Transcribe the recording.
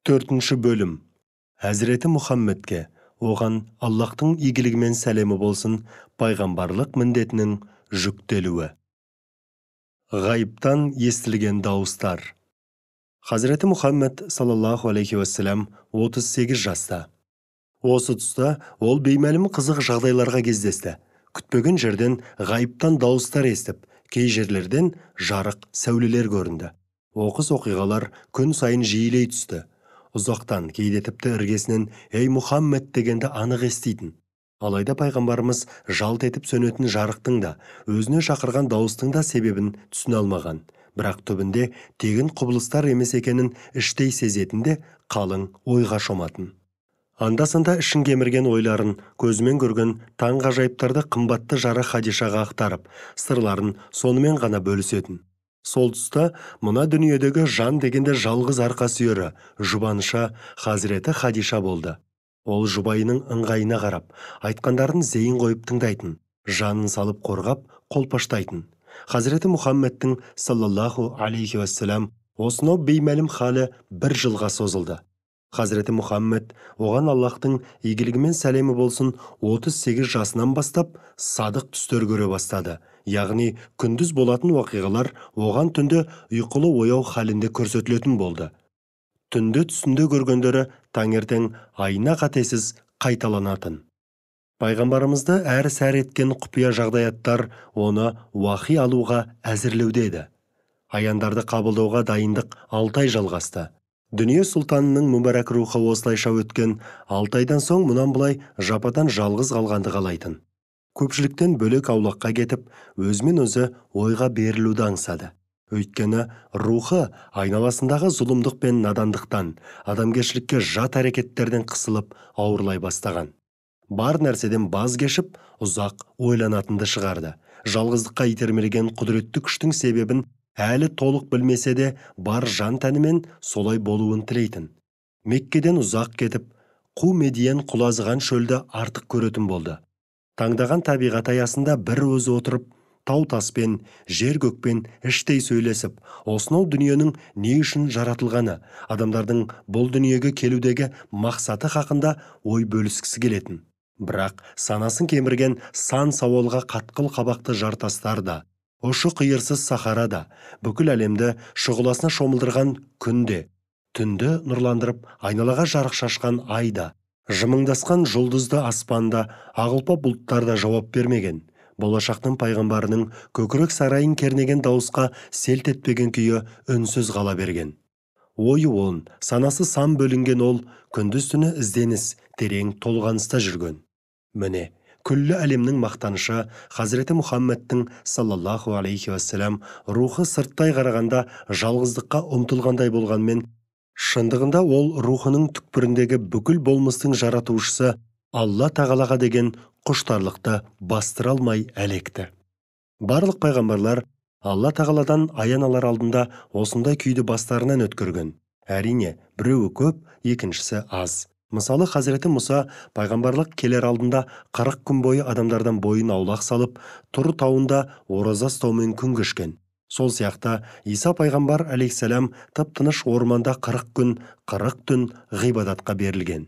4-ші бөлім. Әзіреті Мұхаммедке, оған Аллахтың игілігімен сәлемі болсын, пайғамбарлық міндетінің жүктелуі. Ғайыптан естілген дауыстар. Хазіреті Мұхаммед саллаллаху алейхи вассалам 38 жаста. Осы тұста ол беймәлім қызық жағдайларға кездесті. Күтпеген жерден ғайыптан дауыстар естіп, кей жерлерден жарық сәулелер көрінді. Оқыс оқиғалар күн сайын жиілей түсті. Ұзақтан кейде тіпті іргесінен «Ей Мұхаммед» дегенді анық еститін. Алайда пайғамбарымыз жалт етіп сөнетін жарықтың да, өзіне шақырған дауыстың да себебін түсіне алмаған. Бірақ түбінде тегін құбылыстар емес екенін іштей сезетінде қалың ойға шоматын. Анда-санда ішін кемірген ойларын, көзімен көрген таңғажайыптарды қымбатты жары Хадишаға ақтарып, сырларын сонымен ғана бөлісетін. Сол тұста мына дүниедегі жан дегенде жалғыз арқа сүйері, жұбаныша Хазіреті Хадиша болды. Ол жұбайының ыңғайына қарап, айтқандарын зейін қойып тыңдайтын, жанын салып қорғап, қолпаштайтын. Хазіреті Мұхаммедтің саллаллаху алейхи вассалам осынау беймәлім халі 1 жылға созылды. Хазіреті Мұхаммед оған Аллахтың игілігімен сәлемі болсын 38 жасынан бастап садық түстер көре бастады. Яғни күндіз болатын уақиғалар оған түнде ұйқылы ояу халінде көрсетілетін болды. Түнде түсінде көргендері таңертең айна қатесіз қайталанатын. Пайғамбарымызды әр-сәр еткен құпия жағдаяттар оны уахи алуға әзірлеуде еді. Аяндарды қабылдауға дайындық 6 ай жалғасты. Дүние сұлтанының мүбәрәк рухы осылайша өткен 6 айдан соң мұнан былай жападан жалғыз қалғанды қалайтын. Көпшіліктен бөлек аулаққа кетіп, өзімен өзі ойға берілуді аңсады. Өйткені рухы айналасындағы зұлымдық пен надандықтан, адамгершілікке жат әрекеттерден қысылып ауырлай бастаған. Бар нәрседен баз кешіп, ұзақ ойланатынды шығарды. Жалғыздыққа итермелеген құдіретті күштің себебін әлі толық білмесе де бар жан тәнімен солай болуын тілейтін. Меккеден ұзақ кетіп, қу Медиен құлазыған шөлді артық көретін болды. Таңдаған табиғат аясында бір өзі отырып, тау-таспен, жер-көкпен іштей сөйлесіп, осынау дүниенің не үшін жаратылғаны, адамдардың бұл дүниеге келудегі мақсаты хақында ой бөліскісі келетін. Бірақ санасын кемірген сан сауалға қатқыл қабақты жартастар да, ұшы қиырсыз сахара да, бүкіл әлемді шұғыласына шомылдырған күнде, түнді нұрландырып айналаға жарық шашқан айда, жымыңдасқан жұлдызды аспанда, ағылпа бұлттарда жауап бермеген. Болашақтың пайғамбарының көкірек сарайын кернеген дауысқа селт етпеген күйі үнсіз қала берген. Ойы он, санасы сан бөлінген ол, күндіз түні ізденіс, терең толғаныста жүрген. Міне, күллі әлемнің мақтанышы Хазіреті Мұхаммедтің саллаллаху алейхи вассалам рухы сырттай қарағанда жалғыздыққа ұмтылғандай болғанмен, шындығында ол рухының түкпіріндегі бүкіл болмыстың жаратушысы Алла тағалаға деген құштарлықты бастыра алмай әлекті. Барлық пайғамбарлар Алла тағаладан аян алар алдында осындай күйді бастарынан өткерген. Әрине, біреуі көп, екіншісі аз. Мысалы, Хазіреті Мұса пайғамбарлық келер алдында 40 күн бойы адамдардан бойын аулақ салып, Тұр тауында ораза ұстаумен күн кешкен. Сол сияқты Иса пайғамбар алейхиссалам тып-тыныш орманда 40 күн, 40 түн ғибадатқа берілген.